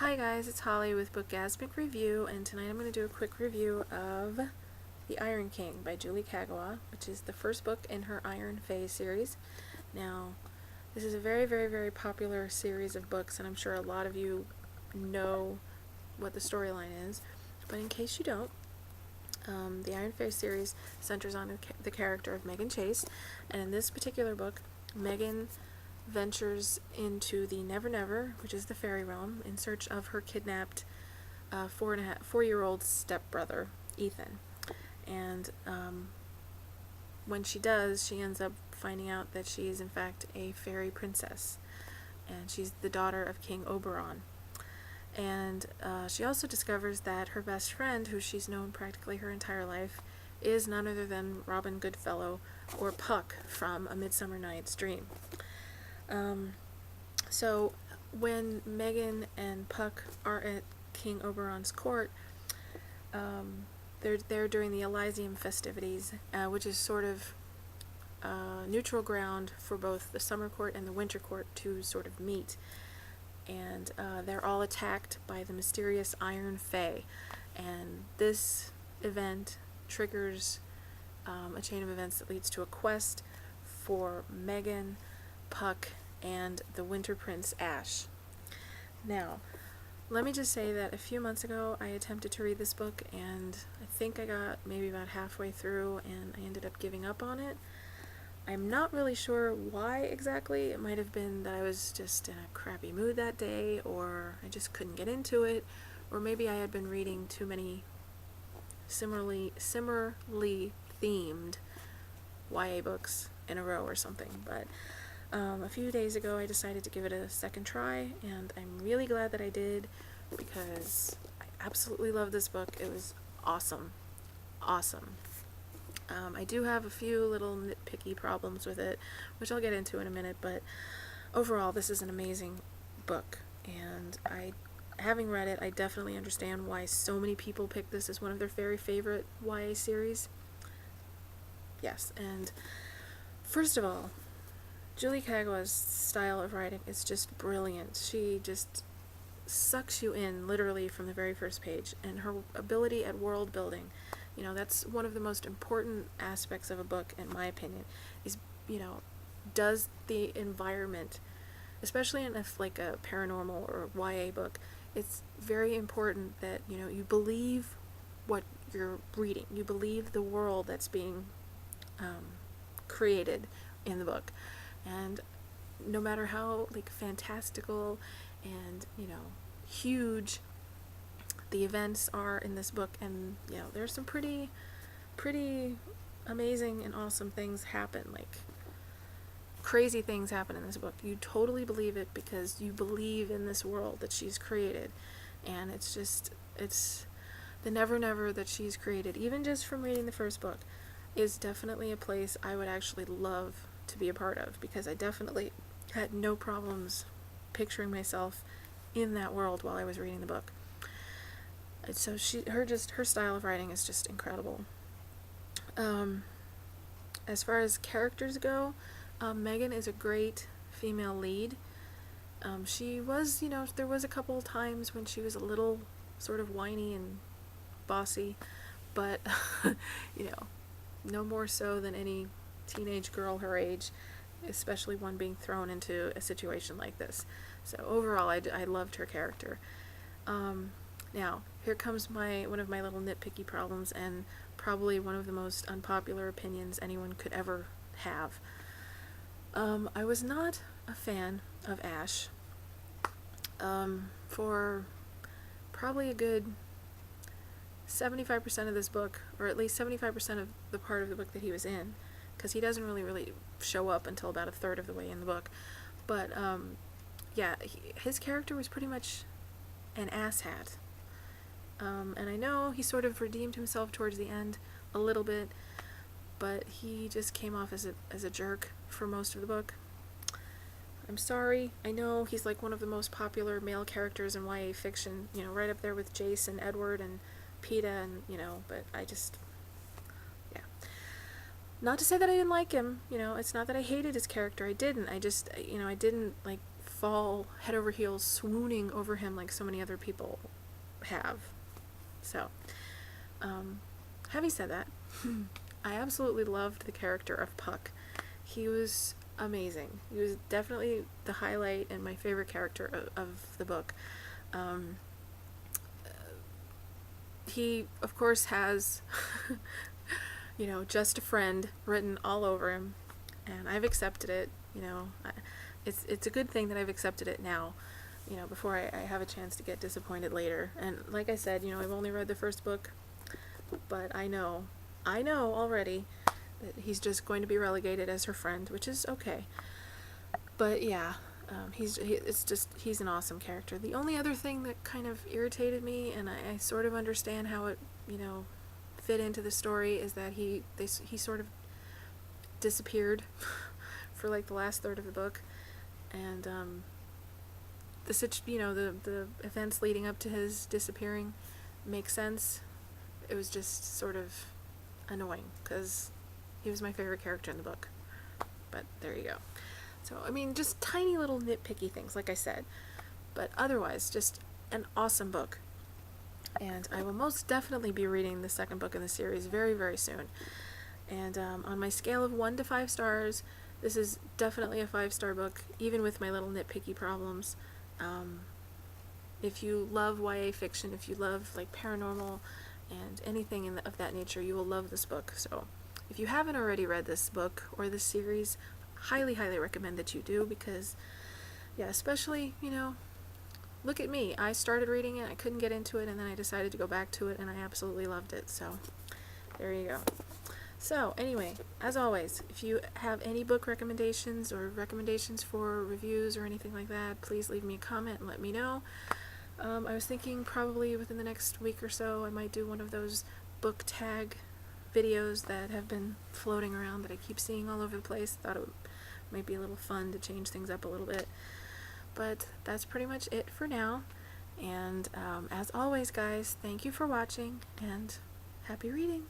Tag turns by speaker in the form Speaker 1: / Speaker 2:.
Speaker 1: Hi guys, it's Holly with Bookgasmic Review, and tonight I'm going to do a quick review of The Iron King by Julie Kagawa, which is the first book in her Iron Fey series. Now, this is a very popular series of books, and I'm sure a lot of you know what the storyline is, but in case you don't, the Iron Fey series centers on the character of Megan Chase, and in this particular book, Megan ventures into the Never Never, which is the fairy realm, in search of her kidnapped 4-year-old stepbrother, Ethan. And when she does, she ends up finding out that she is in fact a fairy princess, and she's the daughter of King Oberon. And she also discovers that her best friend, who she's known practically her entire life, is none other than Robin Goodfellow, or Puck, from A Midsummer Night's Dream. So when Megan and Puck are at King Oberon's court, they're there during the Elysium festivities, which is sort of neutral ground for both the summer court and the winter court to sort of meet. And they're all attacked by the mysterious Iron Fey. And this event triggers a chain of events that leads to a quest for Megan, Puck, and the Winter Prince Ash. Now, let me just say that a few months ago I attempted to read this book, and I think I got maybe about halfway through and I ended up giving up on it. I'm not really sure why exactly. It might have been that I was just in a crappy mood that day, or I just couldn't get into it, or maybe I had been reading too many similarly themed YA books in a row or something. But a few days ago I decided to give it a second try, and I'm really glad that I did, because I absolutely love this book. It was awesome. I do have a few little nitpicky problems with it, which I'll get into in a minute, but overall this is an amazing book, and having read it, I definitely understand why so many people pick this as one of their very favorite YA series. Yes, and first of all, Julie Kagawa's style of writing is just brilliant. She just sucks you in literally from the very first page, and her ability at world building, that's one of the most important aspects of a book, in my opinion, is, does the environment, especially in a paranormal or YA book, it's very important that, you believe what you're reading. You believe the world that's being created in the book. And no matter how fantastical and huge the events are in this book, and there's some pretty amazing and awesome things happen, crazy things happen in this book. You totally believe it because you believe in this world that she's created, and it's the Never Never that she's created, even just from reading the first book, is definitely a place I would actually love to be a part of, because I definitely had no problems picturing myself in that world while I was reading the book. And so her style of writing is just incredible. As far as characters go, Megan is a great female lead. She was, there was a couple times when she was a little sort of whiny and bossy, but no more so than any teenage girl her age, especially one being thrown into a situation like this. So overall, I loved her character. Now, here comes one of my little nitpicky problems, and probably one of the most unpopular opinions anyone could ever have. I was not a fan of Ash for probably a good 75% of this book, or at least 75% of the part of the book that he was in, because he doesn't really show up until about a third of the way in the book. But yeah, his character was pretty much an asshat. And I know he sort of redeemed himself towards the end a little bit, but he just came off as a jerk for most of the book. I'm sorry. I know he's one of the most popular male characters in YA fiction, right up there with Jace and Edward and Peeta, and but I just, yeah. Not to say that I didn't like him, it's not that I hated his character. I didn't. I just, I didn't fall head over heels swooning over him like so many other people have. So, having said that, I absolutely loved the character of Puck. He was amazing. He was definitely the highlight and my favorite character of the book. He, of course, has, just a friend written all over him, and I've accepted it. It's a good thing that I've accepted it now, before I have a chance to get disappointed later. And like I said, I've only read the first book, but I know already that he's just going to be relegated as her friend, which is okay. But yeah, he's an awesome character. The only other thing that kind of irritated me, and I sort of understand how it, fit into the story, is that he sort of disappeared for like the last third of the book, and the events leading up to his disappearing make sense. It was just sort of annoying because he was my favorite character in the book. But there you go. So, just tiny little nitpicky things, like I said. But otherwise, just an awesome book. And I will most definitely be reading the second book in the series very, very soon. And on my scale of 1 to 5 stars, this is definitely a 5-star book, even with my little nitpicky problems. If you love YA fiction, if you love like paranormal and anything of that nature, you will love this book. So if you haven't already read this book or this series, highly, highly recommend that you do, because, yeah, especially, look at me. I started reading it, I couldn't get into it, and then I decided to go back to it, and I absolutely loved it. So there you go. So anyway, as always, if you have any book recommendations or recommendations for reviews or anything like that, please leave me a comment and let me know. I was thinking probably within the next week or so I might do one of those book tag videos that have been floating around that I keep seeing all over the place. Thought it might be a little fun to change things up a little bit. But that's pretty much it for now. And as always, guys, thank you for watching, and happy reading!